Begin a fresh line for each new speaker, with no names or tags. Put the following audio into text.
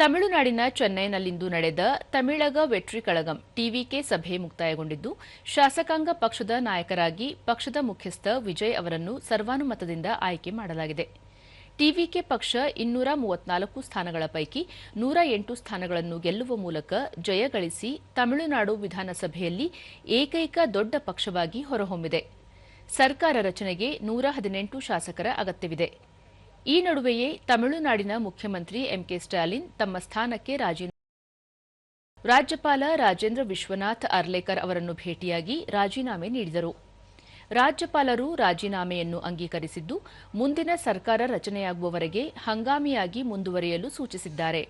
ತಮಿಳುನಾಡಿನ ಚೆನ್ನೈನಲ್ಲಿಂದು ನಡೆದ ತಮಿಳಗ ವೆಟ್ರಿ ಕಳಗಂ ಟಿವಿಕೆ ಸಭೆ ಮುಕ್ತಾಯಗೊಂಡಿದ್ದು, ಶಾಸಕಾಂಗ ಪಕ್ಷದ ನಾಯಕರಾಗಿ ಪಕ್ಷದ ಮುಖ್ಯಸ್ಥ ವಿಜಯ್ ಅವರನ್ನು ಸರ್ವಾನುಮತದಿಂದ ಆಯ್ಕೆ ಮಾಡಲಾಗಿದೆ. ಟಿವಿಕೆ ಪಕ್ಷ 234 ಸ್ಥಾನಗಳ ಪೈಕಿ 108 ಸ್ಥಾನಗಳನ್ನು ಗೆಲ್ಲುವ ಮೂಲಕ ಜಯಗಳಿಸಿ ತಮಿಳುನಾಡು ವಿಧಾನಸಭೆಯಲ್ಲಿ ಏಕೈಕ ದೊಡ್ಡ ಪಕ್ಷವಾಗಿ ಹೊರಹೊಮ್ಮಿದೆ. ಸರ್ಕಾರ ರಚನೆಗೆ 118 ಶಾಸಕರ ಅಗತ್ಯವಿದೆ. ಈ ನಡುವೆಯೇ ತಮಿಳುನಾಡಿನ ಮುಖ್ಯಮಂತ್ರಿ ಎಂಕೆ ಸ್ಟಾಲಿನ್ ತಮ್ಮ ಸ್ಥಾನಕ್ಕೆ ರಾಜ್ಯಪಾಲ ರಾಜೇಂದ್ರ ವಿಶ್ವನಾಥ್ ಅರ್ಲೇಕರ್ ಅವರನ್ನು ಭೇಟಿಯಾಗಿ ರಾಜೀನಾಮೆ ನೀಡಿದರು. ರಾಜ್ಯಪಾಲರು ರಾಜೀನಾಮೆಯನ್ನು ಅಂಗೀಕರಿಸಿದ್ದು, ಮುಂದಿನ ಸರ್ಕಾರ ರಚನೆಯಾಗುವವರೆಗೆ ಹಂಗಾಮಿಯಾಗಿ ಮುಂದುವರಿಯಲು ಸೂಚಿಸಿದ್ದಾರೆ.